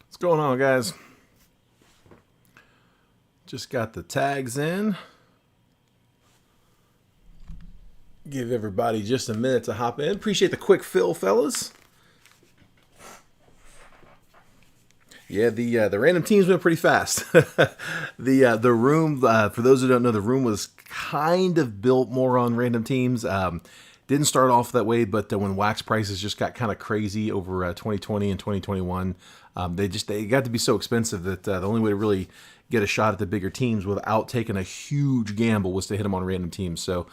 What's going on, guys? Just got the tags in. Give everybody just a minute to hop in. Appreciate the quick fill, fellas. Yeah, the random teams went pretty fast. The room, for those who don't know, the room was kind of built more on random teams. Didn't start off that way, but when wax prices just got kind of crazy over 2020 and 2021, they got to be so expensive that the only way to really get a shot at the bigger teams without taking a huge gamble was to hit them on random teams. So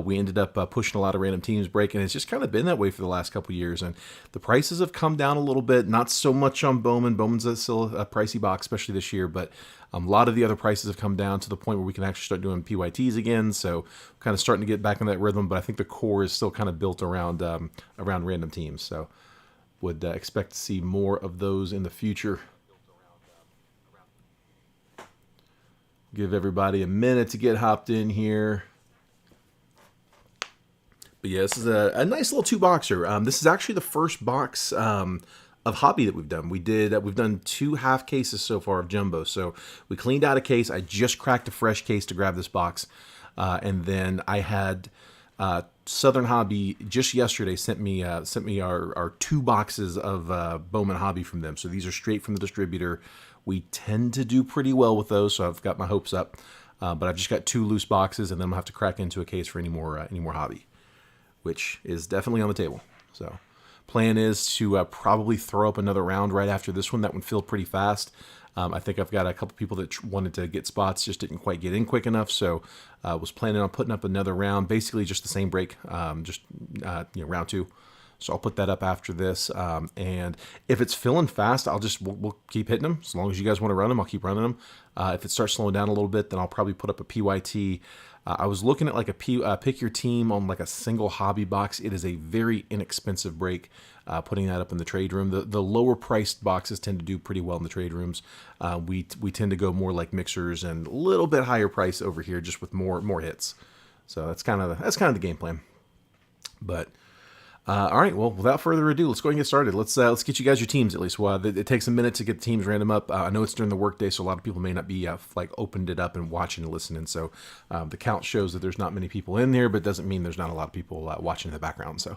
we ended up pushing a lot of random teams breaking. It's just kind of been that way for the last couple of years, and the prices have come down a little bit. Not so much on Bowman. Bowman's still a pricey box, especially this year, but a lot of the other prices have come down to the point where we can actually start doing PYTs again. So kind of starting to get back in that rhythm. But I think the core is still kind of built around random teams. So would expect to see more of those in the future. Give everybody a minute to get hopped in here. But yeah, this is a nice little two-boxer. This is actually the first box of hobby that we've done. We've done 2 half cases so far of jumbo. So we cleaned out a case. I just cracked a fresh case to grab this box, and then I had Southern Hobby just yesterday sent me our 2 boxes of Bowman Hobby from them. So these are straight from the distributor. We tend to do pretty well with those, so I've got my hopes up. But I've just got 2 loose boxes, and then I'm gonna have to crack into a case for any more hobby, which is definitely on the table. So plan is to probably throw up another round right after this one. That one filled pretty fast. I think I've got a couple people that wanted to get spots, just didn't quite get in quick enough. So was planning on putting up another round, basically just the same break, round 2. So I'll put that up after this. And if it's filling fast, we'll keep hitting them. As long as you guys want to run them, I'll keep running them. If it starts slowing down a little bit, then I'll probably put up a PYT. I was looking at like a pick your team on like a single hobby box. It is a very inexpensive break. Putting that up in the trade room. The lower priced boxes tend to do pretty well in the trade rooms. We tend to go more like mixers and a little bit higher price over here, just with more hits. So that's kind of the game plan. But all right, well, without further ado, let's go ahead and get started. Let's get you guys your teams at least. Well, it takes a minute to get the teams random up. I know it's during the workday, so a lot of people may not be opened it up and watching and listening. So the count shows that there's not many people in there, but doesn't mean there's not a lot of people watching in the background. So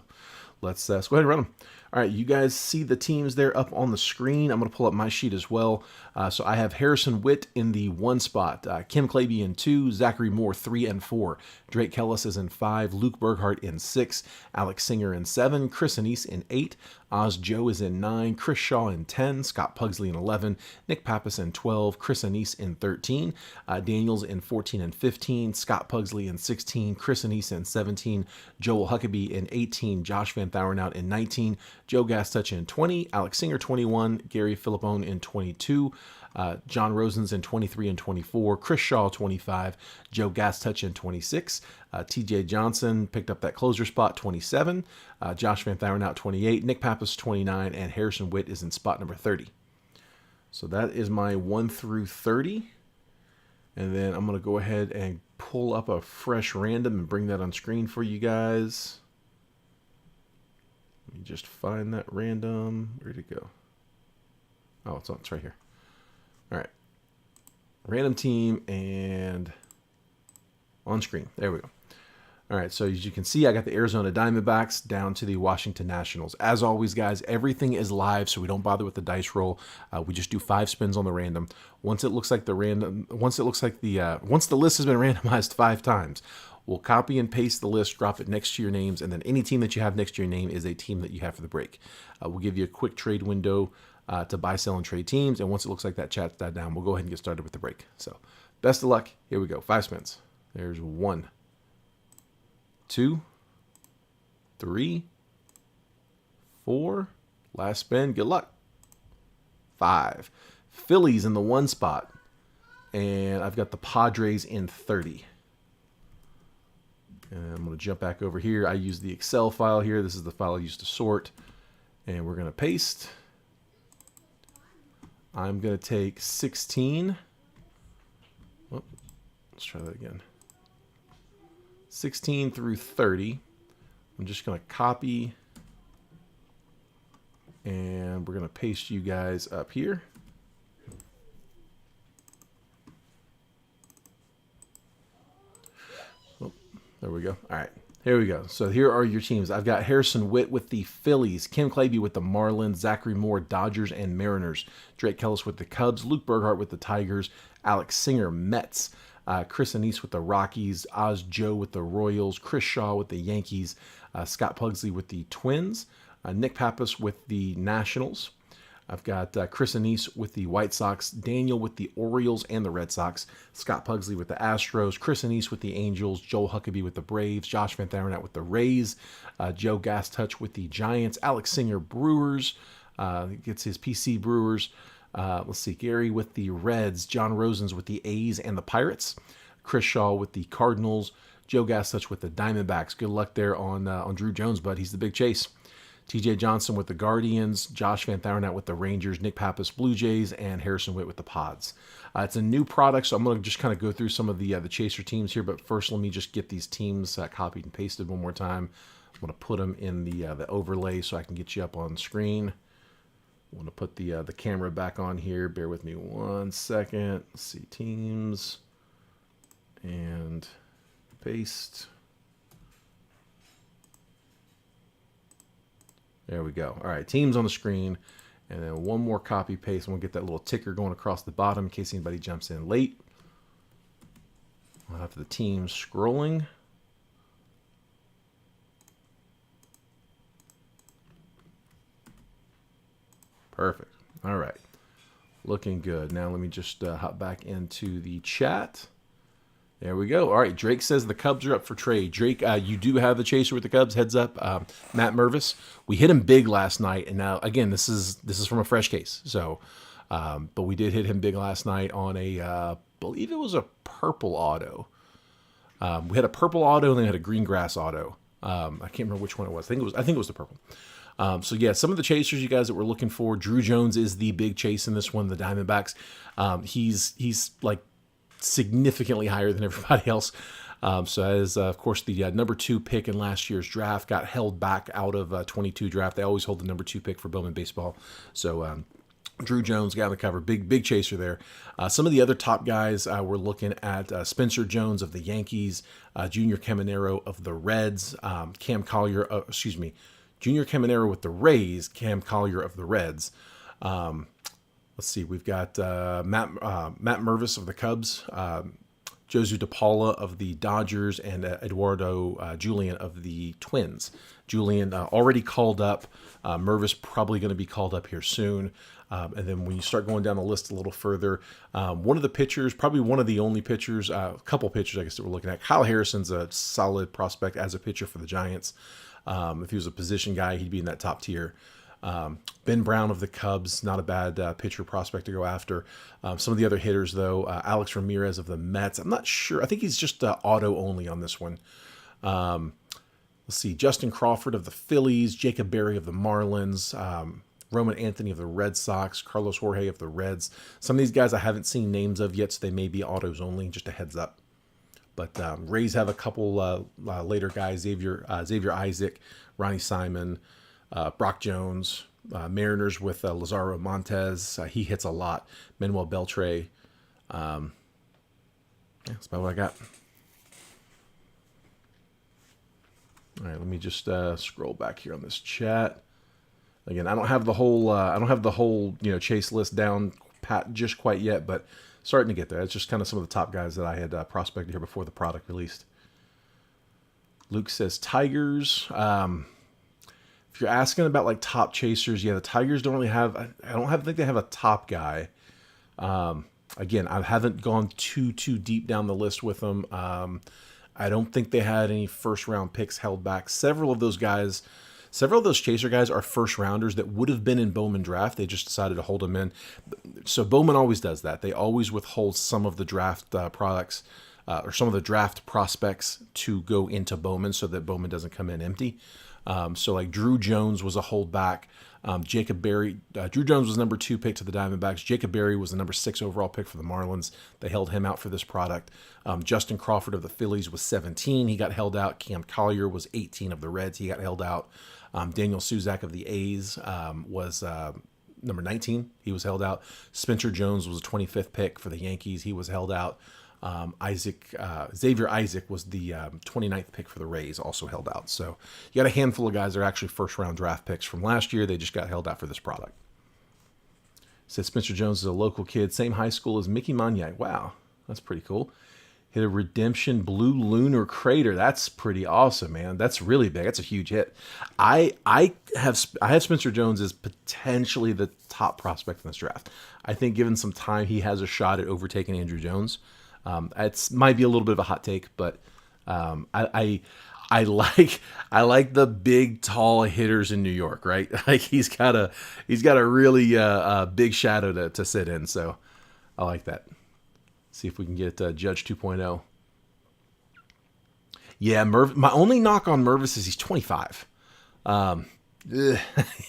let's go ahead and run them. All right, you guys see the teams there up on the screen. I'm going to pull up my sheet as well. So I have Harrison Witt in the 1 spot, Kim Claby in 2, Zachary Moore 3 and 4, Drake Kellis is in 5, Luke Berghardt in 6, Alex Singer in 7, Chris Anise in 8, Oz Joe is in 9, Chris Shaw in 10, Scott Pugsley in 11, Nick Pappas in 12, Chris Anise in 13, Daniels in 14 and 15, Scott Pugsley in 16, Chris Anise in 17, Joel Huckabee in 18, Josh Van Thourenhout in 19, Joe Gastuch in 20, Alex Singer 21, Gary Philippone in 22, John Rosens in 23 and 24, Chris Shaw 25, Joe Gastuch in 26, TJ Johnson picked up that closer spot 27, Josh Van Thourenhout 28, Nick Pappas 29, and Harrison Witt is in spot number 30. So that is my 1 through 30. And then I'm going to go ahead and pull up a fresh random and bring that on screen for you guys. Let me just find that random. Where'd it go? Oh, it's right here. All right. Random team and on screen. There we go. All right, so as you can see, I got the Arizona Diamondbacks down to the Washington Nationals. As always, guys, everything is live, so we don't bother with the dice roll. We just do 5 spins on the random. Once the list has been randomized 5 times, we'll copy and paste the list, drop it next to your names, and then any team that you have next to your name is a team that you have for the break. We'll give you a quick trade window to buy, sell, and trade teams, and once it looks like that chat's died down, we'll go ahead and get started with the break. So, best of luck. Here we go. 5 spins. There's 1, 2, 3, 4. Last spin. Good luck. 5. Phillies in the 1 spot. And I've got the Padres in 30. And I'm going to jump back over here. I use the Excel file here. This is the file I used to sort. And we're going to paste. I'm going to take 16. Oh, let's try that again. 16 through 30. I'm just going to copy. And we're going to paste you guys up here. There we go. All right. Here we go. So here are your teams. I've got Harrison Witt with the Phillies, Kim Claby with the Marlins, Zachary Moore, Dodgers and Mariners, Drake Kellis with the Cubs, Luke Burghardt with the Tigers, Alex Singer, Mets, Chris Anise with the Rockies, Oz Joe with the Royals, Chris Shaw with the Yankees, Scott Pugsley with the Twins, Nick Pappas with the Nationals. I've got Chris Anise with the White Sox, Daniel with the Orioles and the Red Sox, Scott Pugsley with the Astros, Chris Anise with the Angels, Joel Huckabee with the Braves, Josh Van Thornat with the Rays, Joe Gastouch with the Giants, Alex Singer Brewers, gets his PC Brewers. Let's see, Gary with the Reds, John Rosens with the A's and the Pirates, Chris Shaw with the Cardinals, Joe Gastouch with the Diamondbacks. Good luck there on Drew Jones, bud. He's the big chase. TJ Johnson with the Guardians, Josh Van Thornat with the Rangers, Nick Pappas Blue Jays, and Harrison Witt with the Pods. It's a new product, so I'm going to just kind of go through some of the Chaser teams here. But first, let me just get these teams copied and pasted one more time. I'm going to put them in the overlay so I can get you up on screen. I want to put the camera back on here. Bear with me 1 second. Let's see, teams and paste. There we go. All right, teams on the screen. And then one more copy paste. And we'll get that little ticker going across the bottom in case anybody jumps in late. I'll have the teams scrolling. Perfect. All right. Looking good. Now let me just hop back into the chat. There we go. All right. Drake says the Cubs are up for trade. Drake, you do have the chaser with the Cubs. Heads up. Matt Mervis. We hit him big last night, and now again, this is from a fresh case. So, but we did hit him big last night on a believe it was a purple auto. We had a purple auto and then we had a green grass auto. I can't remember which one it was. I think it was the purple. So yeah, some of the chasers you guys that we're looking for. Drew Jones is the big chase in this one. The Diamondbacks. He's like significantly higher than everybody else. So as of course the number 2 pick in last year's draft got held back out of 22 draft. They always hold the number 2 pick for Bowman baseball. So Drew Jones got on the cover, big chaser there. Some of the other top guys we're looking at Spencer Jones of the Yankees, Junior Caminero of the Reds, Cam Collier. Junior Caminero with the Rays, Cam Collier of the Reds. Let's see, we've got Matt Mervis of the Cubs, Josu DePaula of the Dodgers, and Eduardo Julian of the Twins. Julian already called up. Mervis probably going to be called up here soon. And then when you start going down the list a little further, one of the pitchers, probably one of the only pitchers, a couple pitchers, I guess, that we're looking at. Kyle Harrison's a solid prospect as a pitcher for the Giants. If he was a position guy, he'd be in that top tier. Ben Brown of the Cubs, not a bad pitcher prospect to go after. Some of the other hitters, though, Alex Ramirez of the Mets. I'm not sure. I think he's just auto only on this one. Let's see. Justin Crawford of the Phillies, Jacob Berry of the Marlins, Roman Anthony of the Red Sox, Carlos Jorge of the Reds. Some of these guys I haven't seen names of yet, so they may be autos only, just a heads up. But Rays have a couple later guys, Xavier Isaac, Ronnie Simon, Brock Jones, Mariners with Lazaro Montes. He hits a lot. Manuel Beltre. That's about what I got. All right, let me just scroll back here on this chat. Again, I don't have the whole chase list down pat just quite yet, but starting to get there. It's just kind of some of the top guys that I had prospected here before the product released. Luke says Tigers. If you're asking about like top chasers, yeah, the Tigers don't really have. I don't think they have a top guy. Again, I haven't gone too deep down the list with them. I don't think they had any first round picks held back. Several of those chaser guys are first rounders that would have been in Bowman draft. They just decided to hold them in. So Bowman always does that. They always withhold some of the draft products or some of the draft prospects to go into Bowman so that Bowman doesn't come in empty. So like Drew Jones was a holdback. Jacob Berry, Drew Jones was number 2 pick to the Diamondbacks. Jacob Berry was the number 6 overall pick for the Marlins. They held him out for this product. Justin Crawford of the Phillies was 17. He got held out. Cam Collier was 18 of the Reds. He got held out. Daniel Suzak of the A's was number 19. He was held out. Spencer Jones was a 25th pick for the Yankees. He was held out. Xavier Isaac was the 29th pick for the Rays, also held out. So you got a handful of guys that are actually first-round draft picks from last year. They just got held out for this product. Said Spencer Jones is a local kid, same high school as Mickey Maniac. Wow, that's pretty cool. Hit a redemption blue lunar crater. That's pretty awesome, man. That's really big. That's a huge hit. I have Spencer Jones as potentially the top prospect in this draft. I think given some time, he has a shot at overtaking Andrew Jones. It might be a little bit of a hot take, but I like the big, tall hitters in New York, right? Like he's got a really big shadow to sit in, so I like that. See if we can get Judge 2.0. Yeah, my only knock on Mervis is he's 25.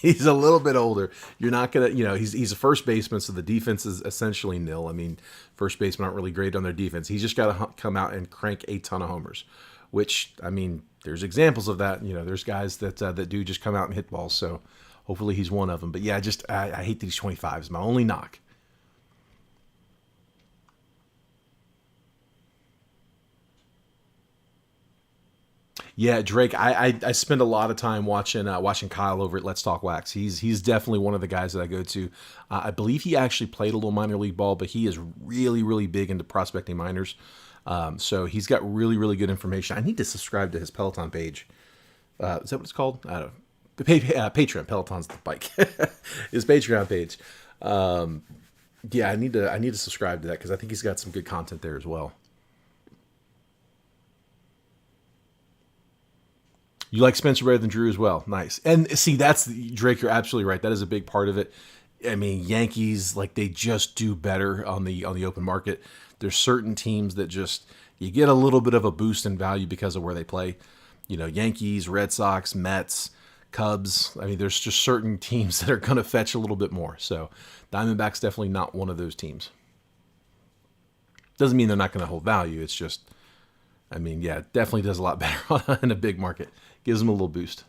He's a little bit older. You're not gonna, he's a first baseman, so the defense is essentially nil. I mean, first basemen aren't really great on their defense. He's just got to come out and crank a ton of homers, which, I mean, there's examples of that. There's guys that do just come out and hit balls. So hopefully he's one of them. But yeah, I hate that he's 25. Is my only knock. Yeah, Drake. I spend a lot of time watching Kyle over at Let's Talk Wax. He's definitely one of the guys that I go to. I believe he actually played a little minor league ball, but he is really, really big into prospecting minors. So he's got really, really good information. I need to subscribe to his Peloton page. Is that what it's called? I don't know. The Patreon. Peloton's the bike. His Patreon page. Yeah, I need to subscribe to that because I think he's got some good content there as well. You like Spencer better than Drew as well. Nice. And see, Drake, you're absolutely right. That is a big part of it. I mean, Yankees, like, they just do better on the open market. There's certain teams that you get a little bit of a boost in value because of where they play. Yankees, Red Sox, Mets, Cubs. I mean, there's just certain teams that are going to fetch a little bit more. So Diamondbacks definitely not one of those teams. Doesn't mean they're not going to hold value. It's just, I mean, yeah, it definitely does a lot better in a big market. Gives them a little boost.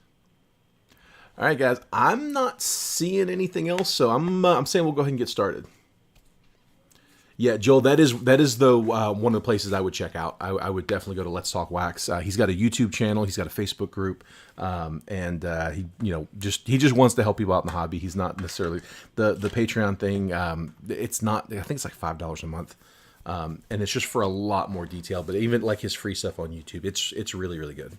All right, guys, I'm not seeing anything else, so I'm saying we'll go ahead and get started. Yeah, Joel, that is the one of the places I would check out. I would definitely go to Let's Talk Wax. He's got a YouTube channel, he's got a Facebook group, and he just wants to help people out in the hobby. He's not necessarily the Patreon thing. It's not. I think it's like $5 a month, and it's just for a lot more detail. But even like his free stuff on YouTube, it's really, really good.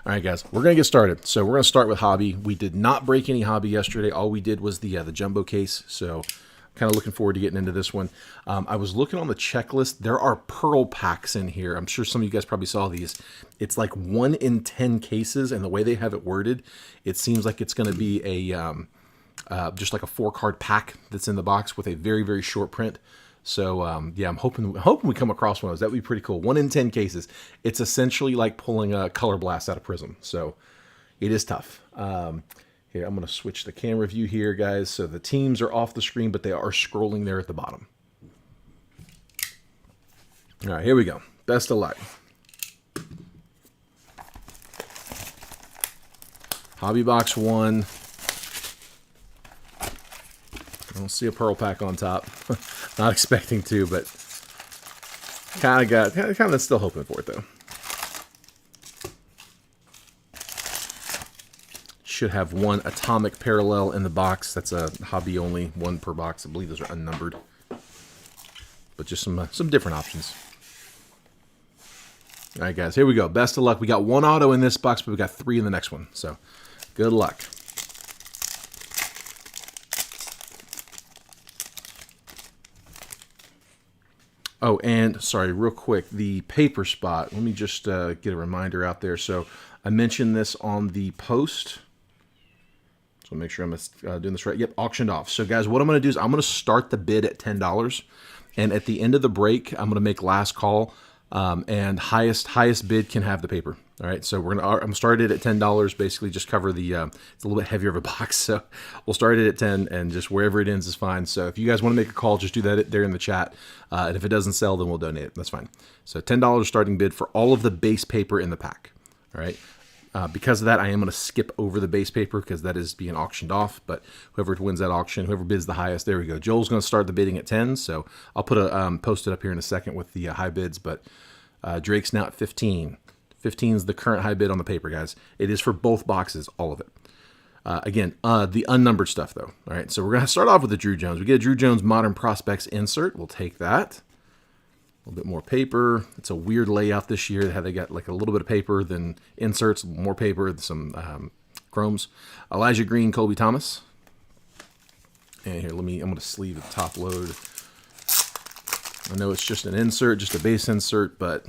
All right, guys, we're going to get started. So we're going to start with hobby. We did not break any hobby yesterday. All we did was the jumbo case. So kind of looking forward to getting into this one. I was looking on the checklist. There are pearl packs in here. I'm sure some of you guys probably saw these. It's like 1 in 10 cases, and the way they have it worded, it seems like it's going to be a just like a 4-card pack that's in the box with a very, very short print. So, yeah, I'm hoping we come across one of those. That would be pretty cool. 1 in 10 cases. It's essentially like pulling a color blast out of Prism. So it is tough. Here, I'm going to switch the camera view here, guys. So the teams are off the screen, but they are scrolling there at the bottom. All right, here we go. Best of luck. Hobby Box 1. I don't see a pearl pack on top. Not expecting to, but kind of still hoping for it though. Should have 1 atomic parallel in the box. That's a hobby only, 1 per box. I believe those are unnumbered, but just some different options. All right, guys, here we go. Best of luck. We got 1 auto in this box, but we got 3 in the next one. So good luck. Oh, and sorry, real quick, the paper spot. Let me just get a reminder out there. So I mentioned this on the post. So make sure I'm doing this right. Yep, auctioned off. So guys, what I'm going to do is I'm going to start the bid at $10. And at the end of the break, I'm going to make last call. And highest bid can have the paper. All right, so I'm started at $10. Basically, just cover the. It's a little bit heavier of a box, so we'll start it at 10, and just wherever it ends is fine. So if you guys want to make a call, just do that there in the chat. And if it doesn't sell, then we'll donate it. That's fine. So $10 starting bid for all of the base paper in the pack. All right. Because of that, I am going to skip over the base paper because that is being auctioned off. But whoever wins that auction, whoever bids the highest, there we go. Joel's going to start the bidding at 10. So I'll put a post it up here in a second with the high bids. But Drake's now at 15. 15 is the current high bid on the paper, guys. It is for both boxes, all of it. Again, the unnumbered stuff, though. All right, so we're going to start off with the Drew Jones. We get a Drew Jones Modern Prospects insert. We'll take that. A little bit more paper. It's a weird layout this year. How they got like a little bit of paper, then inserts, more paper, some chromes. Elijah Green, Colby Thomas. And here, I'm going to sleeve the top load. I know it's just an insert, just a base insert, but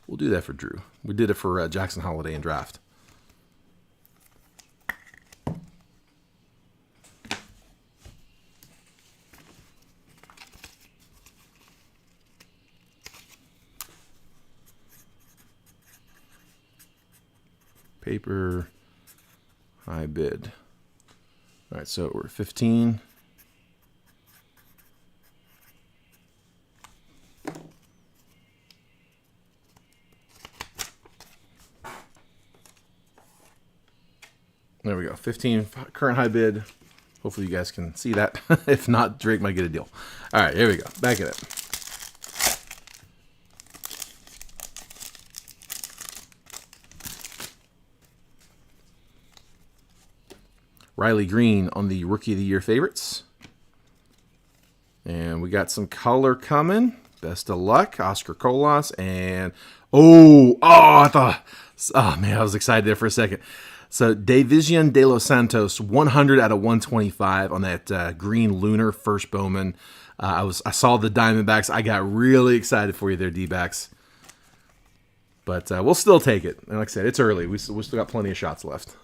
we'll do that for Drew. We did it for Jackson Holiday and draft. Paper, high bid. All right, so we're 15. There we go, 15 current high bid. Hopefully you guys can see that. If not, Drake might get a deal. All right, here we go, back at it. Riley Green on the Rookie of the Year favorites. And we got some color coming. Best of luck. Oscar Colas. And, oh, man, I was excited there for a second. So, Davision De Los Santos, 100 out of 125 on that green lunar first Bowman. I saw the Diamondbacks. I got really excited for you there, D-backs. But we'll still take it. And like I said, it's early. We still got plenty of shots left.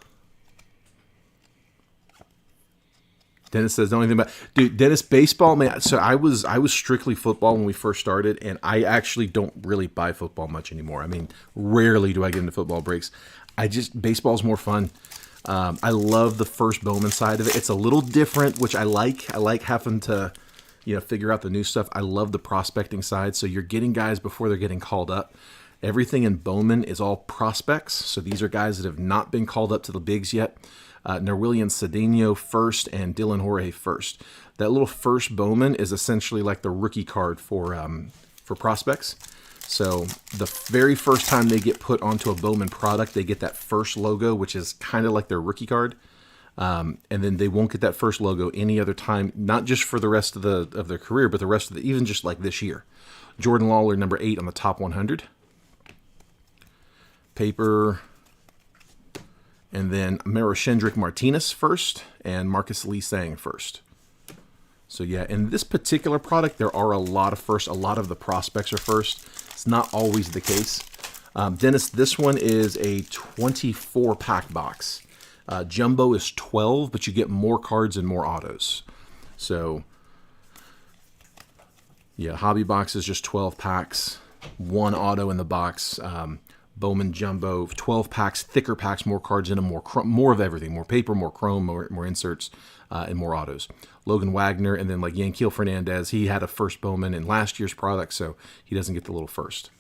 Dennis says, don't even about, dude, Dennis, baseball, man. So I was strictly football when we first started, and I actually don't really buy football much anymore. I mean, rarely do I get into football breaks. Baseball's more fun. I love the first Bowman side of it. It's a little different, which I like. I like having to, figure out the new stuff. I love the prospecting side. So you're getting guys before they're getting called up. Everything in Bowman is all prospects. So these are guys that have not been called up to the bigs yet. Nerwillian Cedeno first and Dylan Jorge first. That little first Bowman is essentially like the rookie card for prospects. So the very first time they get put onto a Bowman product, they get that first logo, which is kind of like their rookie card. And then they won't get that first logo any other time, not just for the rest of their career, but the rest of even just like this year. Jordan Lawler, number 8 on the top 100. Paper. And then Maroshendrick Martinez first, and Marcus Lee Sang first. So yeah, in this particular product, there are a lot of first. A lot of the prospects are first. It's not always the case. Dennis, this one is a 24-pack box. Jumbo is 12, but you get more cards and more autos. So yeah, hobby box is just 12 packs, 1 auto in the box. Bowman Jumbo, 12 packs, thicker packs, more cards in them, more of everything, more paper, more chrome, more inserts, and more autos. Logan Wagner, and then like Yanquiel Fernandez, he had a first Bowman in last year's product, so he doesn't get the little first.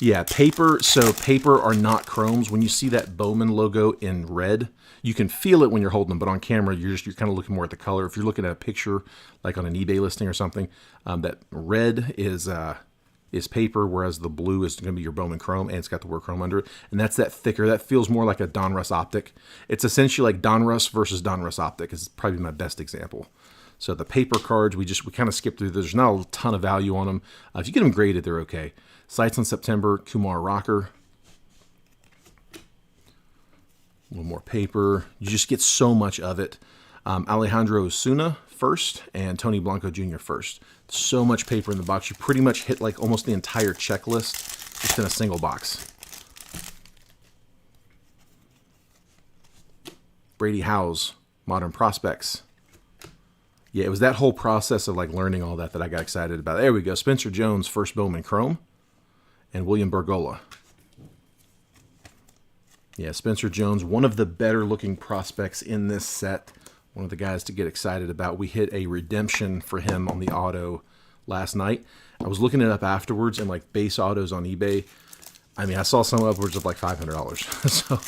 Yeah, paper, so paper are not chromes. When you see that Bowman logo in red, you can feel it when you're holding them, but on camera, you're kind of looking more at the color. If you're looking at a picture, like on an eBay listing or something, that red is paper, whereas the blue is going to be your Bowman Chrome, and it's got the word Chrome under it. And that's that thicker. That feels more like a Donruss Optic. It's essentially like Donruss versus Donruss Optic is probably my best example. So the paper cards, we kind of skip through. There's not a ton of value on them. If you get them graded, they're okay. Sights on September, Kumar Rocker. A little more paper. You just get so much of it. Alejandro Osuna first, and Tony Blanco Jr. first. So much paper in the box. You pretty much hit like almost the entire checklist just in a single box. Brady Howes, Modern Prospects. Yeah, it was that whole process of like learning all that I got excited about. There we go. Spencer Jones, first Bowman Chrome, and William Bergola. Yeah, Spencer Jones, one of the better looking prospects in this set. One of the guys to get excited about. We hit a redemption for him on the auto last night. I was looking it up afterwards, and like base autos on eBay, I mean, I saw some upwards of like $500. So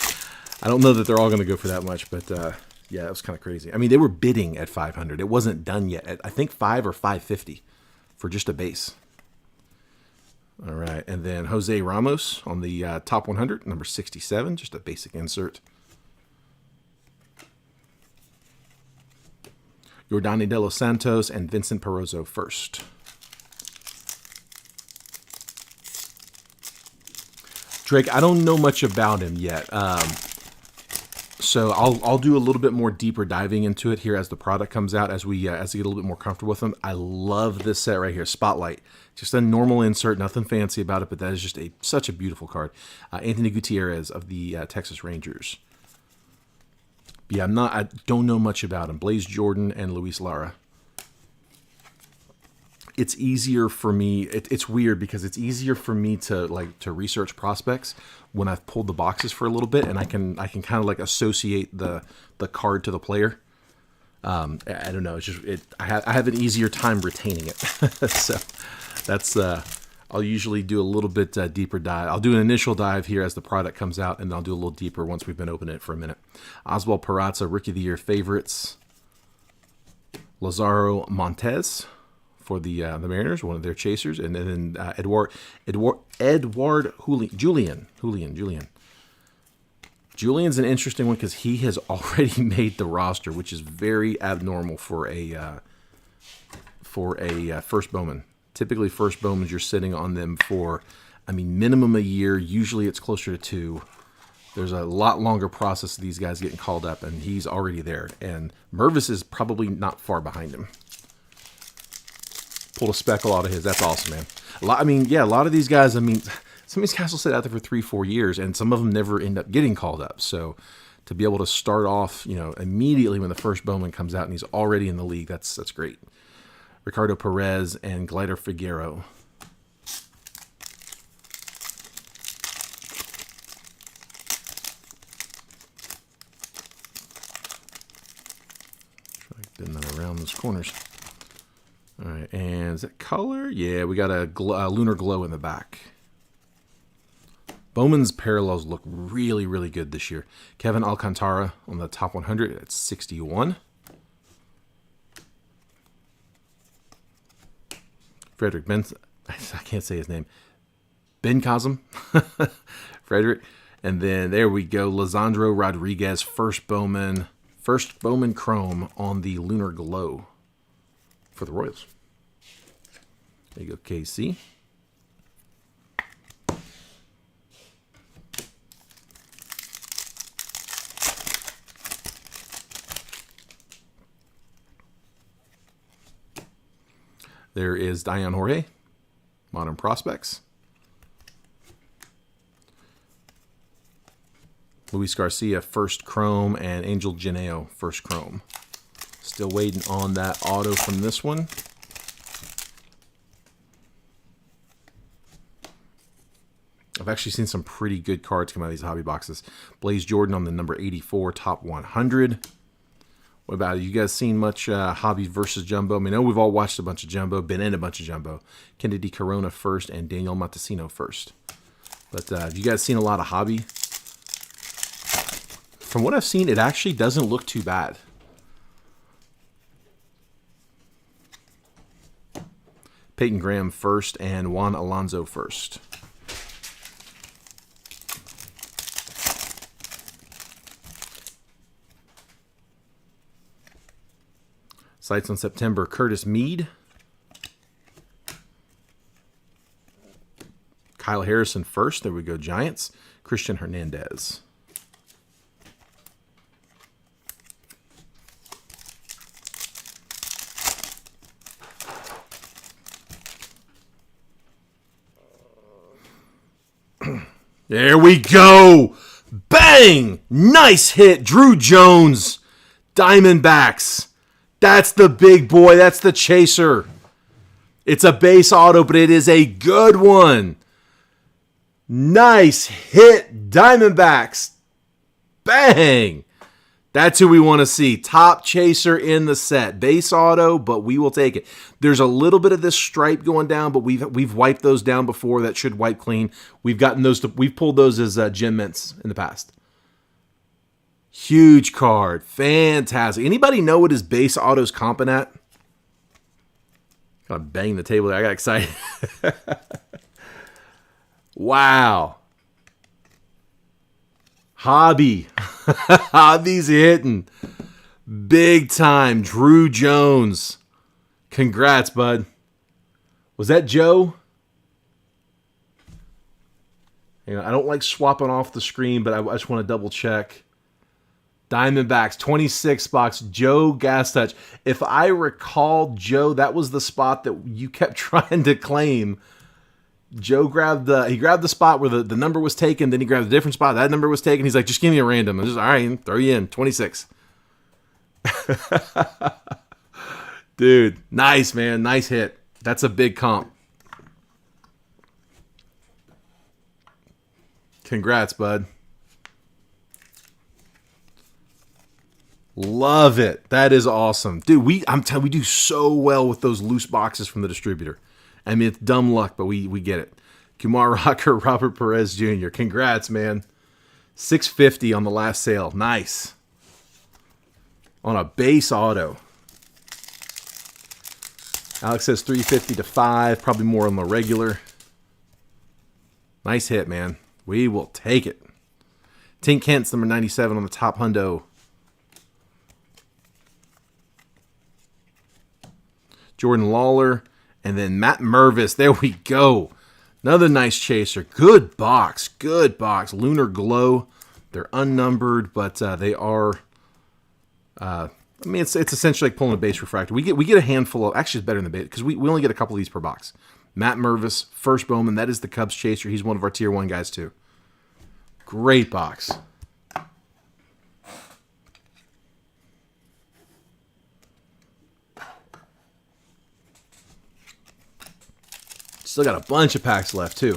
I don't know that they're all going to go for that much, but yeah, that was kind of crazy. I mean, they were bidding at 500. It wasn't done yet. I think 5 or 550 for just a base. All right, and then Jose Ramos on the top 100, number 67, just a basic insert. Yordani De Los Santos and Vincent Perozzo first. Drake, I don't know much about him yet, so I'll do a little bit more deeper diving into it here as the product comes out, as we get a little bit more comfortable with him. I love this set right here, Spotlight. Just a normal insert, nothing fancy about it, but that is just such a beautiful card. Anthony Gutierrez of the Texas Rangers. But yeah, I don't know much about him. Blaze Jordan and Luis Lara. It's easier for me. It's weird because it's easier for me to research prospects when I've pulled the boxes for a little bit, and I can kind of like associate the card to the player. I don't know. It's just I have an easier time retaining it. So that's I'll usually do a little bit deeper dive. I'll do an initial dive here as the product comes out, and then I'll do a little deeper once we've been opening it for a minute. Oswald Peraza, Rookie of the Year favorites. Lazaro Montez for the Mariners, one of their chasers, and then Edward Julian. Julian's an interesting one because he has already made the roster, which is very abnormal for a first Bowman. Typically, first Bowmans, you're sitting on them for, minimum a year. Usually, it's closer to 2. There's a lot longer process of these guys getting called up, and he's already there. And Mervis is probably not far behind him. Pulled a speckle out of his. That's awesome, man. A lot of these guys, some of these guys will sit out there for 3-4 years, and some of them never end up getting called up. So to be able to start off, immediately when the first Bowman comes out and he's already in the league, that's great. Ricardo Perez and Glider Figueroa. Try to bend that around those corners. All right, and is that color? Yeah, we got a lunar glow in the back. Bowman's parallels look really, really good this year. Kevin Alcantara on the top 100 at 61. Frederick Benson, I can't say his name. Ben Cosm. Frederick. And then there we go. Lisandro Rodriguez, first Bowman Chrome on the lunar glow for the Royals. There you go, KC. There is Dion Jorge, Modern Prospects. Luis Garcia, first Chrome, and Angel Geneo, first Chrome. Still waiting on that auto from this one. I've actually seen some pretty good cards come out of these hobby boxes. Blaze Jordan on the number 84, top 100. What about it? You guys seen much Hobby versus Jumbo? I know we've all watched a bunch of Jumbo, been in a bunch of Jumbo. Kennedy Corona first and Daniel Montesino first. But have you guys seen a lot of Hobby? From what I've seen, it actually doesn't look too bad. Peyton Graham first and Juan Alonso first. Sights on September, Curtis Mead. Kyle Harrison first. There we go, Giants. Christian Hernandez. There we go. Bang! Nice hit. Drew Jones. Diamondbacks. That's the big boy. That's the chaser. It's a base auto, but it is a good one. Nice hit, Diamondbacks. Bang! That's who we want to see. Top chaser in the set. Base auto, but we will take it. There's a little bit of this stripe going down, but we've wiped those down before. That should wipe clean. We've gotten those. We've pulled those as gem mints in the past. Huge card. Fantastic. Anybody know what his base auto's comping at? Gotta bang the table there. I got excited. Wow. Hobby. Hobby's hitting. Big time. Drew Jones. Congrats, bud. Was that Joe? You know, I don't like swapping off the screen, but I just want to double check. Diamondbacks, 26 box, Joe Gastouch. If I recall, Joe, that was the spot that you kept trying to claim. Joe grabbed the spot where the number was taken, then he grabbed a different spot. That number was taken. He's like, just give me a random. I'm just, all right, throw you in, 26. Dude, nice, man. Nice hit. That's a big comp. Congrats, bud. Love it. That is awesome. Dude, we do so well with those loose boxes from the distributor. I mean, it's dumb luck, but we get it. Kumar Rocker, Robert Perez Jr. Congrats, man. $650 on the last sale. Nice. On a base auto. Alex says $350 to $5. Probably more on the regular. Nice hit, man. We will take it. Tink Kent's number 97 on the top hundo. Jordan Lawler. And then Matt Mervis. There we go. Another nice chaser. Good box. Good box. Lunar Glow. They're unnumbered, but they are... I mean, it's essentially like pulling a base refractor. We get a handful of... Actually, it's better than the base, because we only get a couple of these per box. Matt Mervis, first Bowman. That is the Cubs chaser. He's one of our Tier 1 guys, too. Great box. Still got a bunch of packs left, too.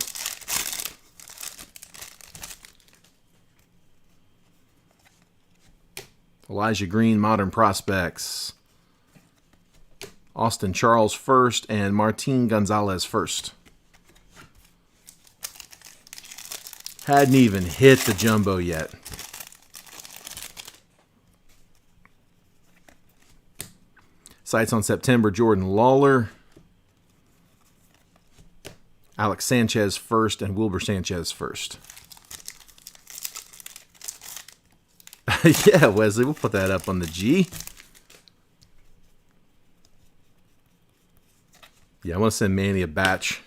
Elijah Green, Modern Prospects. Austin Charles first, and Martin Gonzalez first. Hadn't even hit the jumbo yet. Sights on September, Jordan Lawler. Alex Sanchez first, and Wilbur Sanchez first. Yeah, Wesley, we'll put that up on the G. Yeah, I'm going to send Manny a batch.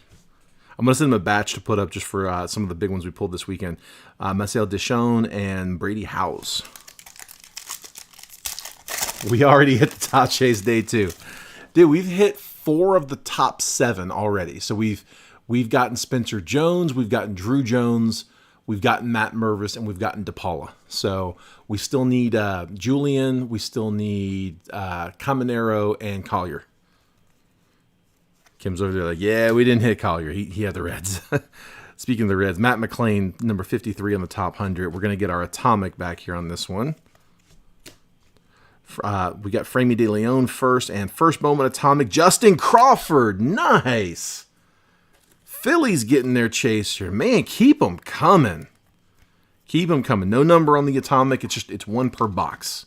I'm going to send him a batch to put up just for some of the big ones we pulled this weekend. Marcel Deschon and Brady Howes. We already hit the top chase day 2. Dude, we've hit 4 of the top 7 already. So we've gotten Spencer Jones, we've gotten Drew Jones, we've gotten Matt Mervis, and we've gotten DePaula. So we still need Julian, we still need Caminero and Collier. Kim's over there like, yeah, we didn't hit Collier. He had the Reds. Speaking of the Reds, Matt McClain, number 53 on the top 100. We're going to get our Atomic back here on this one. We got Framey De Leon first, and first Bowman Atomic, Justin Crawford. Nice. Philly's getting their chaser. Man, keep them coming. Keep them coming. No number on the Atomic. It's 1 per box.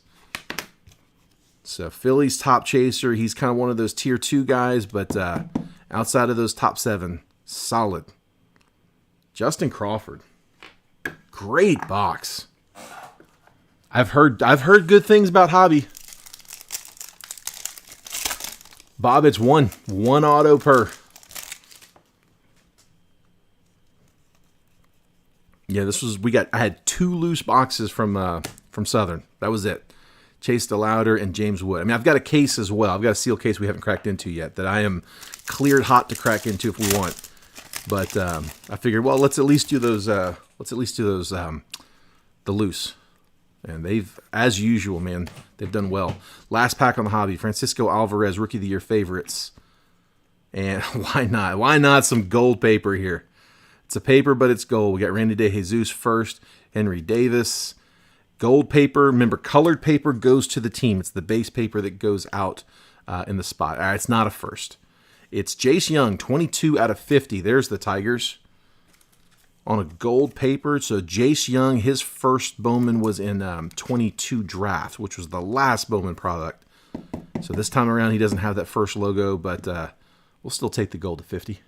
So Philly's top chaser. He's kind of one of those tier 2 guys, but outside of those top 7, solid. Justin Crawford. Great box. I've heard good things about Hobby. Bob, it's one auto per. Yeah, I had 2 loose boxes from Southern. That was it. Chase DeLauder and James Wood. I mean, I've got a case as well. I've got a seal case we haven't cracked into yet that I am cleared hot to crack into if we want. But I figured, well, let's at least do those. The loose. And they've, as usual, man, they've done well. Last pack on the Hobby. Francisco Alvarez, Rookie of the Year favorites. And why not? Why not some gold paper here? It's a paper, but it's gold. We got Randy DeJesus first, Henry Davis, Gold paper, remember, colored paper goes to the team. It's the base paper that goes out in the spot. All right, it's not a first. It's Jace Young, 22 out of 50. There's the Tigers on a gold paper. So Jace Young, his first Bowman was in 22 draft, which was the last Bowman product. So this time around, he doesn't have that first logo, but we'll still take the gold to 50.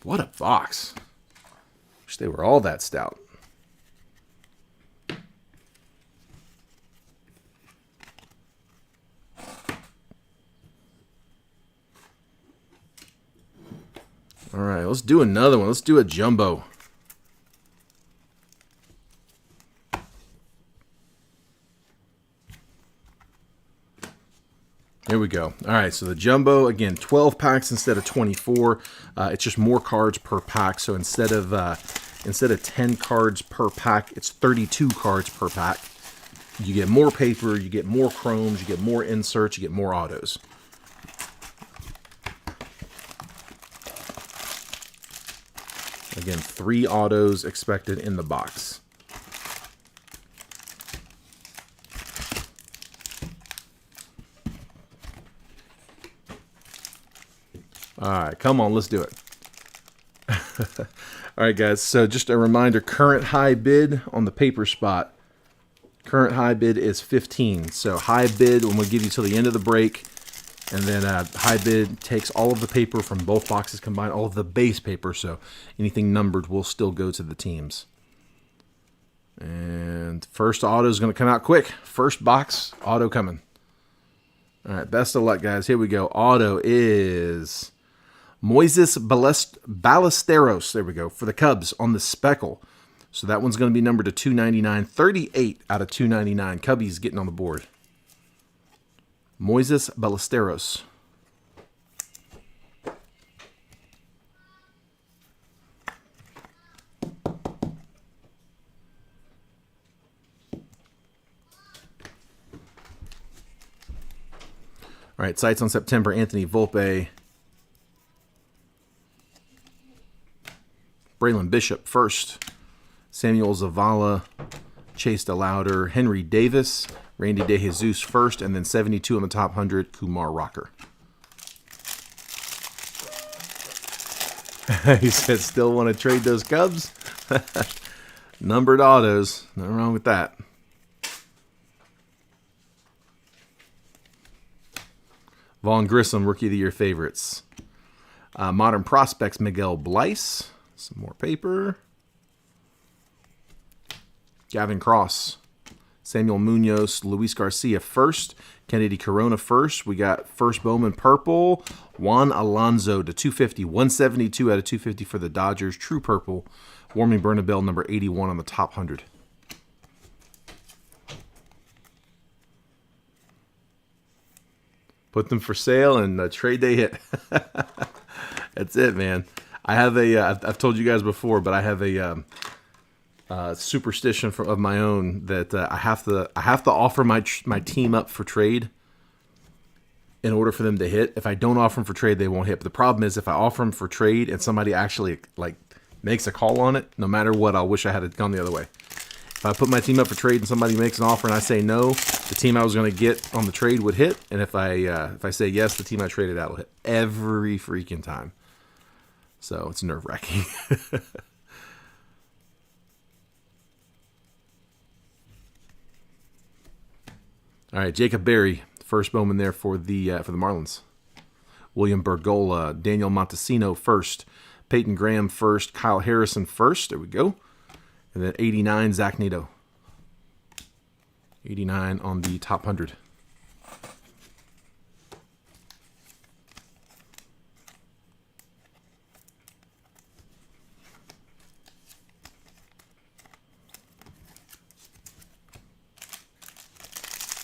What a box. Wish they were all that stout. All right, let's do another one. Let's do a jumbo. Here we go. All right, so the jumbo, again, 12 packs instead of 24. It's just more cards per pack. So instead of 10 cards per pack, it's 32 cards per pack. You get more paper, you get more chromes, you get more inserts, you get more autos. Again, 3 autos expected in the box. All right, come on, let's do it. All right, guys, so just a reminder, current high bid on the paper spot. Current high bid is 15. So high bid, I'm going to give you till the end of the break. And then high bid takes all of the paper from both boxes combined, all of the base paper. So anything numbered will still go to the teams. And first auto is going to come out quick. First box, auto coming. All right, best of luck, guys. Here we go. Auto is Moises Ballesteros. There we go. For the Cubs on the speckle. So that one's going to be numbered to 299. 38 out of 299. Cubbies getting on the board. Moises Ballesteros. All right, sights on September. Anthony Volpe. Braylon Bishop first. Samuel Zavala. Chase DeLauder. Henry Davis. Randy DeJesus first, and then 72 on the top 100, Kumar Rocker. He said, still want to trade those Cubs? Numbered autos. Nothing wrong with that. Vaughn Grissom, Rookie of the Year favorites. Modern Prospects, Miguel Bleis. Some more paper. Gavin Cross. Samuel Munoz, Luis Garcia first. Kennedy Corona first. We got first Bowman purple. Juan Alonso to 250. 172 out of 250 for the Dodgers. True purple. Warming Bernabel, number 81 on the top 100. Put them for sale and trade day hit. That's it, man. I have I've told you guys before, but I have a superstition of my own that I have to offer my team up for trade in order for them to hit. If I don't offer them for trade, they won't hit. But the problem is, if I offer them for trade and somebody actually makes a call on it, no matter what, I'll wish I had gone the other way. If I put my team up for trade and somebody makes an offer and I say no, the team I was going to get on the trade would hit. And if I say yes, the team I traded out will hit every freaking time. So it's nerve-wracking. All right, Jacob Berry, first Bowman there for the Marlins. William Bergola, Daniel Montesino first, Peyton Graham first, Kyle Harrison first. There we go. And then 89, Zach Nato. 89 on the top 100.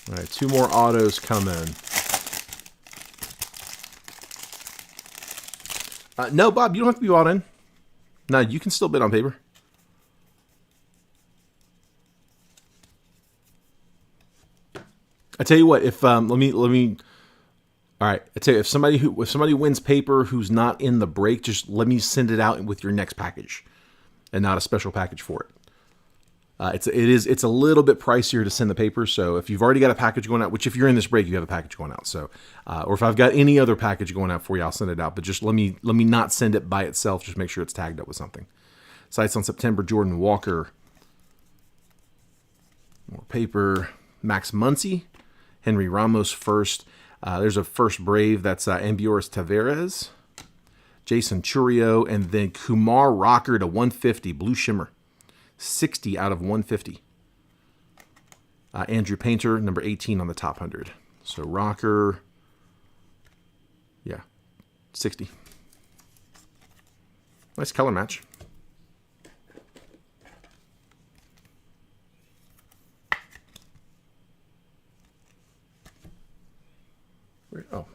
All right, 2 more autos coming. No, Bob, you don't have to be bought in. No, you can still bid on paper. I tell you what, if let me. All right, I tell you, if somebody wins paper who's not in the break, just let me send it out with your next package, and not a special package for it. It's a little bit pricier to send the paper. So if you've already got a package going out, which if you're in this break, you have a package going out. So, or if I've got any other package going out for you, I'll send it out. But just let me not send it by itself. Just make sure it's tagged up with something. Sites on September, Jordan Walker. More paper. Max Muncy, Henry Ramos first. There's a first Brave. That's Ambioris Tavares. Jason Churio, and then Kumar Rocker to 150, Blue Shimmer. 60 out of 150. Andrew Painter, number 18 on the top 100. So Rocker, yeah, 60. Nice color match. Oh,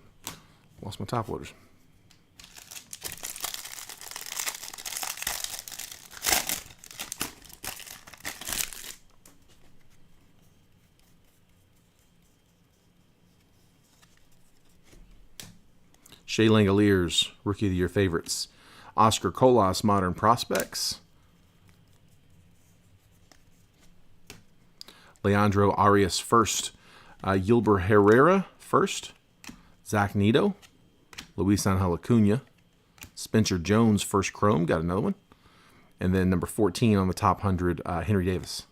lost my top loaders. Shea Langoliers, Rookie of the Year favorites. Oscar Colas, Modern Prospects. Leandro Arias first. Yilber Herrera first. Zach Neto. Luis Angel Acuna. Spencer Jones, first Chrome. Got another one. And then number 14 on the top 100, Henry Davis.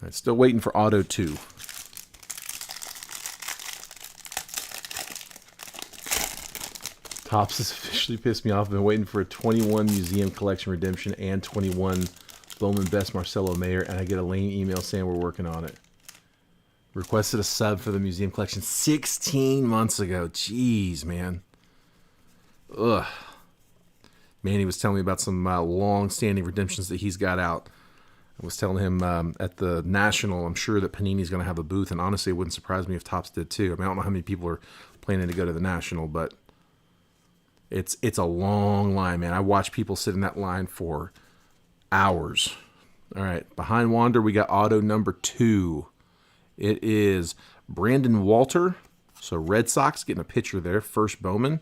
All right, still waiting for Auto 2. Topps has officially pissed me off. I've been waiting for a 21 Museum Collection Redemption and 21 Bowman Best Marcelo Mayer, and I get a lame email saying we're working on it. Requested a sub for the Museum Collection 16 months ago. Jeez, man. Ugh. Manny was telling me about some long-standing redemptions that he's got out. I was telling him at the National, I'm sure that Panini's going to have a booth, and honestly, it wouldn't surprise me if Topps did too. I mean, I don't know how many people are planning to go to the National, but it's a long line, man. I watch people sit in that line for hours. All right, behind Wander, we got auto number 2. It is Brandon Walter. So Red Sox getting a pitcher there, first Bowman.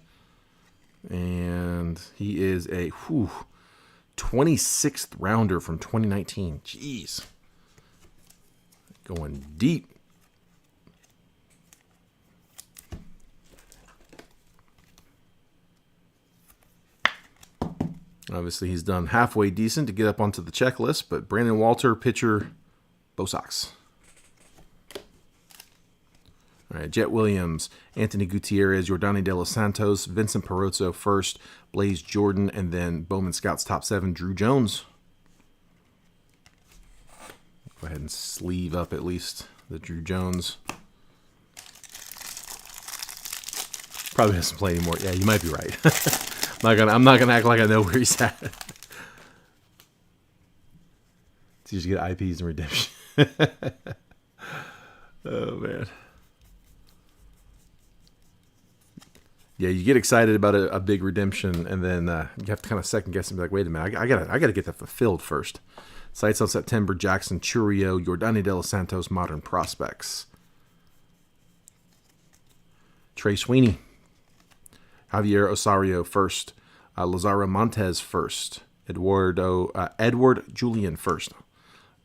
And he is a 26th rounder from 2019. Jeez. Going deep. Obviously, he's done halfway decent to get up onto the checklist, but Brandon Walter, pitcher, Bo Sox. All right, Jet Williams, Anthony Gutierrez, Yordani De Los Santos, Vincent Perozzo first, Blaze Jordan, and then Bowman Scouts top 7, Drew Jones. Go ahead and sleeve up at least the Drew Jones. Probably doesn't play anymore. Yeah, you might be right. I'm not gonna act like I know where he's at. It's easy to get IPs and redemption. Oh man. Yeah, you get excited about a big redemption, and then you have to kind of second guess and be like, wait a minute, I gotta get that fulfilled first. Sites on September, Jackson Churio, Yordani De Los Santos, Modern Prospects. Trey Sweeney. Javier Osario first. Lazaro Montez first. Edward Julian first.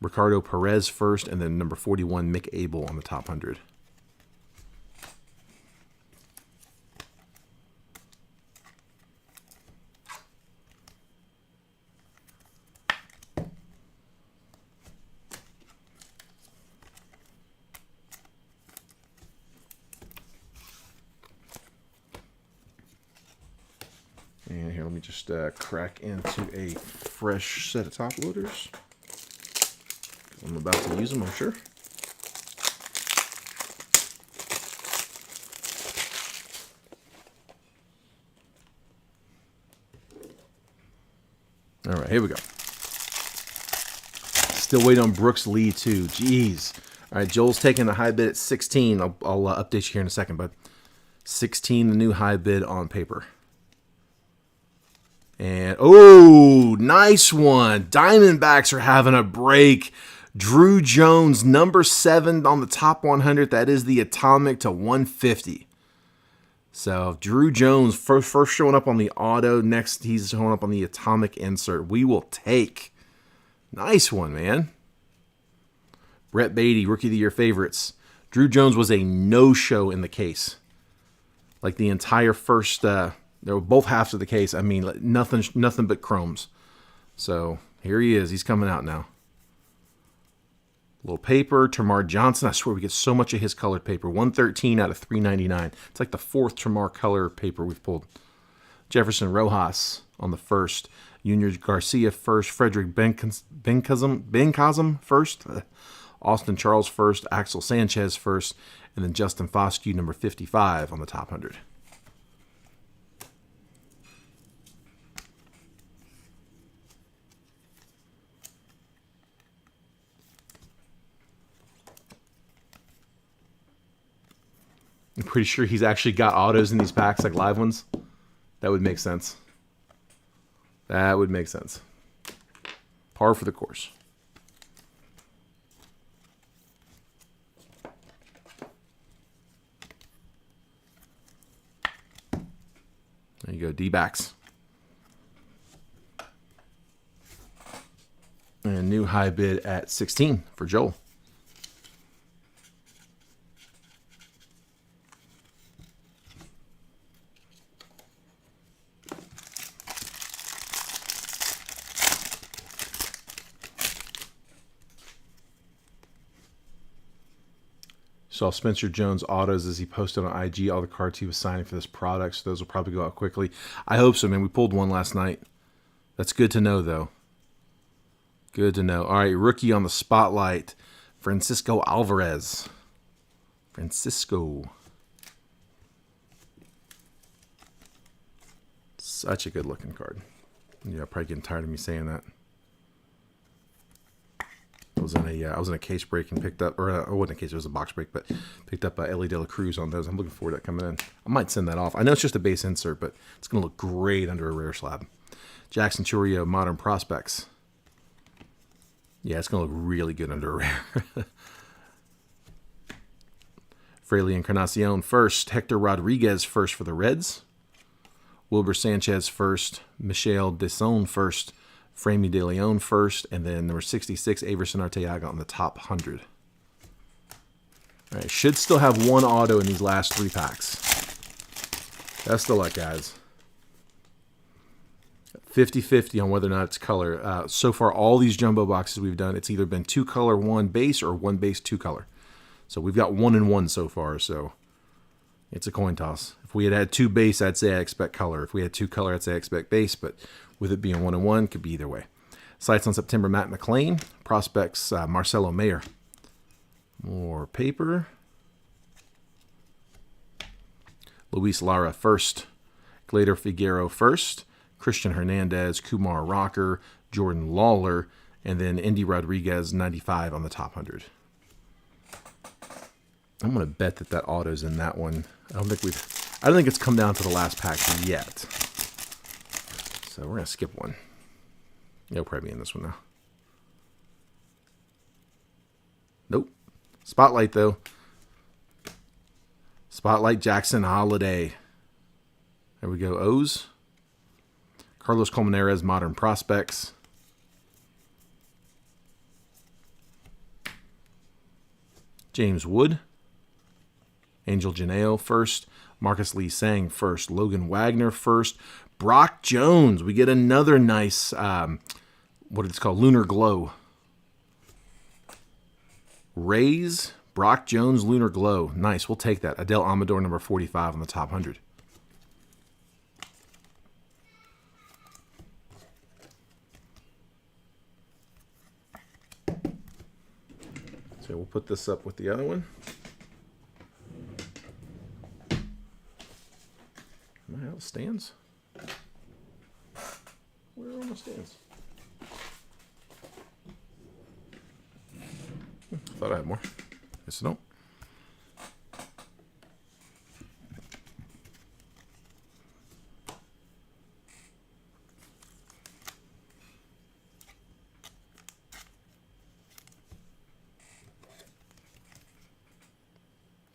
Ricardo Perez first. And then number 41, Mick Abel on the top 100. And here, let me just crack into a fresh set of top loaders. I'm about to use them, I'm sure. All right, here we go. Still waiting on Brooks Lee, too. Jeez. All right, Joel's taking the high bid at 16. I'll update you here in a second, but 16, the new high bid on paper. And, oh, nice one. Diamondbacks are having a break. Drew Jones, number 7 on the top 100. That is the atomic to 150. So Drew Jones first showing up on the auto. Next, he's showing up on the atomic insert. We will take. Nice one, man. Brett Beatty, Rookie of the Year favorites. Drew Jones was a no-show in the case. Like the entire first, there were both halves of the case. I mean, nothing but chromes. So here he is. He's coming out now. Little paper, Tamar Johnson. I swear we get so much of his colored paper. 113 out of 399. It's like the 4th Tamar color paper we've pulled. Jefferson Rojas on the first. Junior Garcia first. Frederick Bencasm first. Austin Charles first. Axel Sanchez first. And then Justin Foscue, number 55 on the top 100. I'm pretty sure he's actually got autos in these packs, like live ones. That would make sense. That would make sense. Par for the course. There you go, D-backs. And new high bid at 16 for Joel. Saw Spencer Jones autos as he posted on IG all the cards he was signing for this product. So those will probably go out quickly. I hope so, man. We pulled one last night. That's good to know, though. Good to know. All right, rookie on the spotlight, Francisco Alvarez. Francisco. Such a good-looking card. Yeah, probably getting tired of me saying that. I was in a case break and picked up, or it wasn't a case, it was a box break, but picked up Ellie De La Cruz on those. I'm looking forward to that coming in. I might send that off. I know it's just a base insert, but it's going to look great under a rare slab. Jackson Chourio, Modern Prospects. Yeah, it's going to look really good under a rare. Fraley Encarnacion first. Hector Rodriguez first for the Reds. Wilbur Sanchez first. Michel Deson first. Framey De Leon first, and then number 66, Averson Arteaga on the top 100. All right, should still have one auto in these last 3 packs. Best of luck, guys. 50-50 on whether or not it's color. So far, all these jumbo boxes we've done, it's either been 2 color, 1 base, or 1 base, 2 color. So we've got 1 and 1 so far, so it's a coin toss. If we had had 2 base, I'd say I expect color. If we had 2 color, I'd say I expect base, but with it being 1 and 1, could be either way. Sights on September, Matt McLean. Prospects, Marcelo Mayer. More paper. Luis Lara first. Glader Figueroa first. Christian Hernandez, Kumar Rocker, Jordan Lawler, and then Indy Rodriguez, 95 on the top 100. I'm going to bet that auto's in that one. I don't think it's come down to the last pack yet. So we're going to skip one. It'll probably be in this one now. Nope. Spotlight, though. Spotlight Jackson Holiday. There we go. O's. Carlos Colmenares, Modern Prospects. James Wood. Angel Janeo first. Marcus Lee Sang first. Logan Wagner first. Brock Jones. We get another nice, what it's called, Lunar Glow. Rays, Brock Jones, Lunar Glow. Nice, we'll take that. Adele Amador, number 45 on the top 100. So we'll put this up with the other one. Am I out of stands? Where are my stands? Thought I had more. Guess I don't.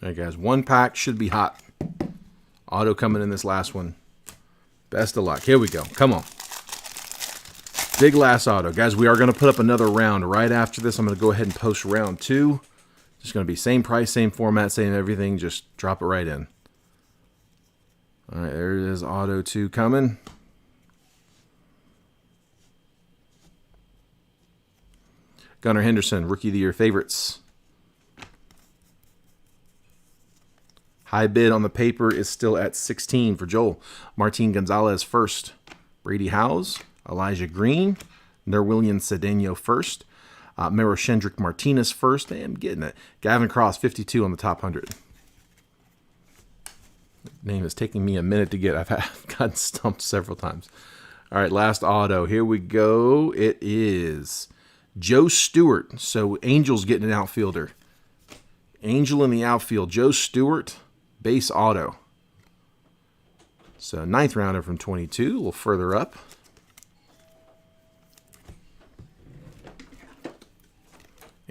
right, guys, one pack should be hot. Auto coming in this last one. Best of luck. Here we go. Come on. Big last auto. Guys, we are going to put up another round right after this. I'm going to go ahead and post round 2. Just going to be same price, same format, same everything. Just drop it right in. All right, there it is. Auto 2 coming. Gunnar Henderson, Rookie of the Year favorites. High bid on the paper is still at 16 for Joel. Martin Gonzalez first. Brady Howes, Elijah Green, Nerwillian Cedeno first. Maroshendrick Martinez first. I'm getting it. Gavin Cross, 52 on the top 100. Name is taking me a minute to get. I've gotten stumped several times. All right, last auto. Here we go. It is Joe Stewart. So Angels getting an outfielder. Angel in the outfield. Joe Stewart, base auto. So 9th rounder from 22. A little further up.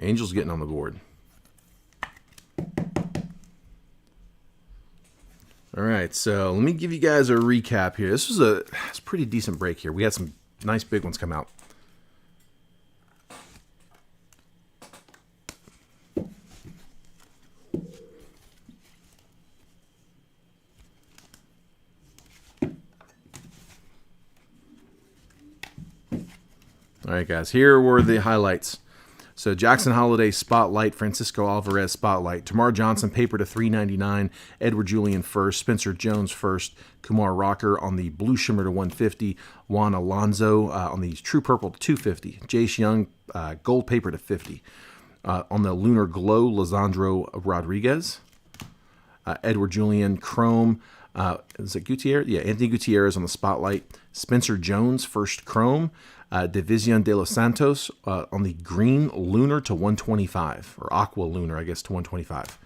Angels getting on the board. All right, so let me give you guys a recap here. This was a pretty decent break here. We had some nice big ones come out. All right, guys, here were the highlights. So Jackson Holiday Spotlight, Francisco Alvarez Spotlight, Tamar Johnson paper to $3.99, Edward Julian first, Spencer Jones first, Kumar Rocker on the Blue Shimmer to $150, Juan Alonso on the True Purple to $250, Jace Young gold paper to $50, on the Lunar Glow Lisandro Rodriguez, Edward Julian Chrome. Is it Gutierrez? Yeah, Anthony Gutierrez on the Spotlight, Spencer Jones first Chrome. Division de los Santos on the green lunar to 125, or aqua lunar, I guess, to 125.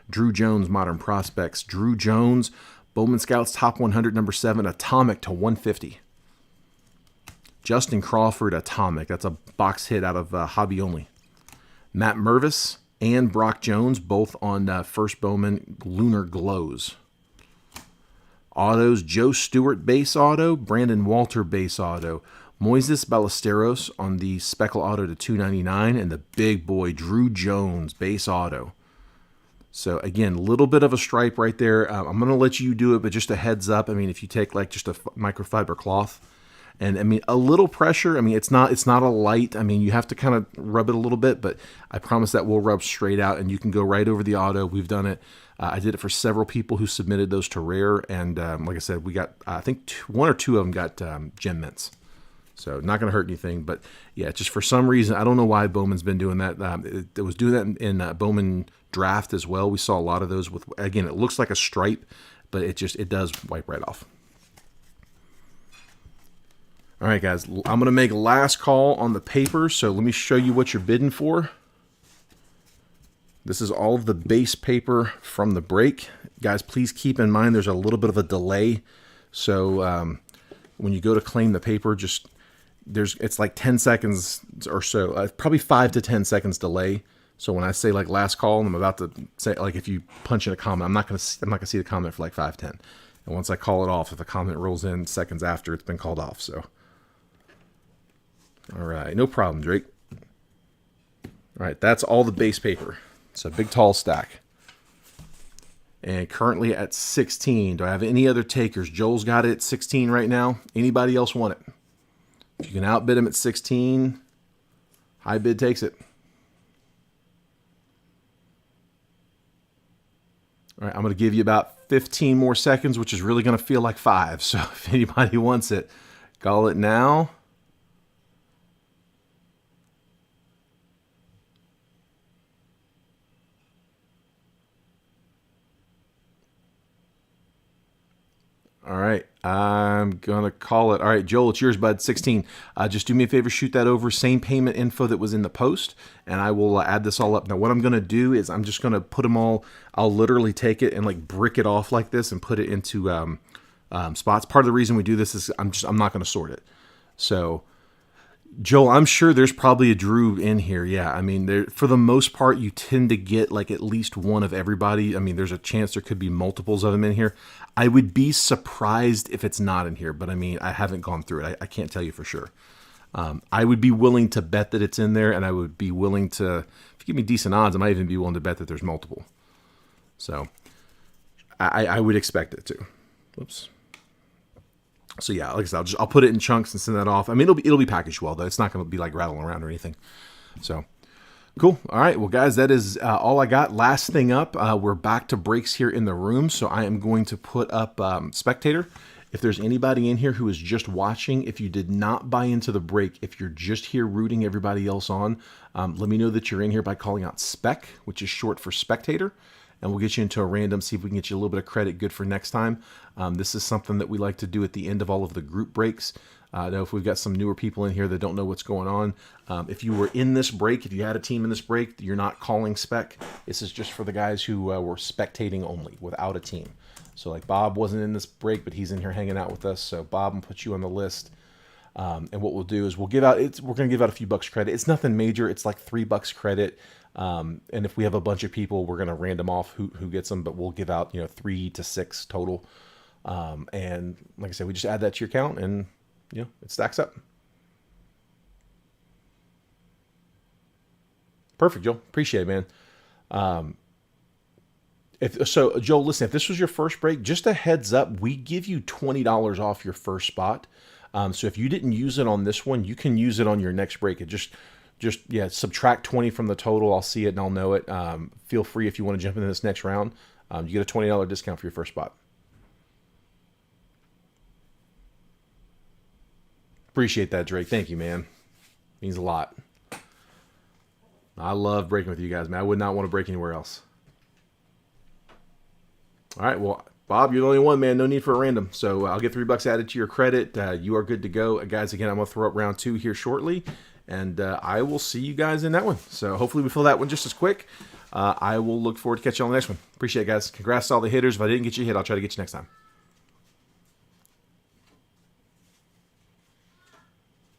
Drew Jones, Modern Prospects. Drew Jones, Bowman Scouts Top 100, number 7, Atomic to 150. Justin Crawford, Atomic. That's a box hit out of Hobby Only. Matt Mervis and Brock Jones, both on first Bowman Lunar Glows. Autos, Joe Stewart base auto, Brandon Walter base auto. Moises Ballesteros on the Speckle Auto to $2.99, and the big boy Drew Jones base auto. So again, a little bit of a stripe right there. I'm going to let you do it, but just a heads up. I mean, if you take like just a microfiber cloth, and I mean a little pressure. I mean, it's not a light. I mean, you have to kind of rub it a little bit, but I promise that will rub straight out, and you can go right over the auto. We've done it. I did it for several people who submitted those to Rare, and like I said, we got I think 1 or 2 of them got gem mints. So not going to hurt anything, but yeah, just for some reason, I don't know why Bowman's been doing that. It was doing that in Bowman Draft as well. We saw a lot of those with, again, it looks like a stripe, but it does wipe right off. All right, guys, I'm going to make a last call on the paper. So let me show you what you're bidding for. This is all of the base paper from the break. Guys, please keep in mind there's a little bit of a delay. So when you go to claim the paper, it's like 10 seconds or so, probably 5 to 10 seconds delay. So when I say like last call, and I'm about to say, like, if you punch in a comment, I'm not gonna see the comment for like 5, 10. And once I call it off, if a comment rolls in seconds after, it's been called off. So, all right, no problem, Drake. All right, that's all the base paper. It's a big tall stack. And currently at 16. Do I have any other takers? Joel's got it at 16 right now. Anybody else want it? If you can outbid him at 16, high bid takes it. All right, I'm going to give you about 15 more seconds, which is really going to feel like 5. So if anybody wants it, call it now. All right, I'm going to call it. All right, Joel, it's yours, bud, 16. Just do me a favor, shoot that over. Same payment info that was in the post, and I will add this all up. Now, what I'm going to do is I'm just going to put them all, I'll literally take it and like brick it off like this and put it into spots. Part of the reason we do this is I'm not going to sort it. So Joel, I'm sure there's probably a Drew in here. Yeah, I mean, there, for the most part, you tend to get like at least one of everybody. I mean, there's a chance there could be multiples of them in here. I would be surprised if it's not in here, but I mean, I haven't gone through it. I can't tell you for sure. I would be willing to bet that it's in there, and I would be willing to, if you give me decent odds, I might even be willing to bet that there's multiple. So I would expect it to. Whoops. So yeah, like I said, I'll put it in chunks and send that off. I mean, it'll be packaged well though. It's not going to be like rattling around or anything. So cool. All right, well guys, that is all I got. Last thing up, we're back to breaks here in the room. So I am going to put up spectator. If there's anybody in here who is just watching, if you did not buy into the break, if you're just here rooting everybody else on, let me know that you're in here by calling out spec, which is short for spectator. And we'll get you into a random, see if we can get you a little bit of credit, good for next time. This is something that we like to do at the end of all of the group breaks. I know if we've got some newer people in here that don't know what's going on. If you were in this break, if you had a team in this break, you're not calling spec. This is just for the guys who were spectating only, without a team. So like Bob wasn't in this break, but he's in here hanging out with us. So Bob will put you on the list. And what we'll do is we're going to give out a few bucks credit. It's nothing major. It's like $3 credit. And if we have a bunch of people, we're going to random off who gets them, but we'll give out, 3 to 6 total. And like I said, we just add that to your account and, it stacks up. Perfect, Joel. Appreciate it, man. Joel, listen, if this was your first break, just a heads up, we give you $20 off your first spot. So if you didn't use it on this one, you can use it on your next break. It just subtract 20 from the total. I'll see it and I'll know it. Feel free if you want to jump into this next round. You get a $20 discount for your first spot. Appreciate that, Drake. Thank you, man. Means a lot. I love breaking with you guys, man. I would not want to break anywhere else. All right, well, Bob, you're the only one, man. No need for a random. So I'll get $3 added to your credit. You are good to go. Guys, again, I'm going to throw up round 2 here shortly. And I will see you guys in that one. So hopefully we fill that one just as quick. I will look forward to catching you on the next one. Appreciate it, guys. Congrats to all the hitters. If I didn't get you hit, I'll try to get you next time.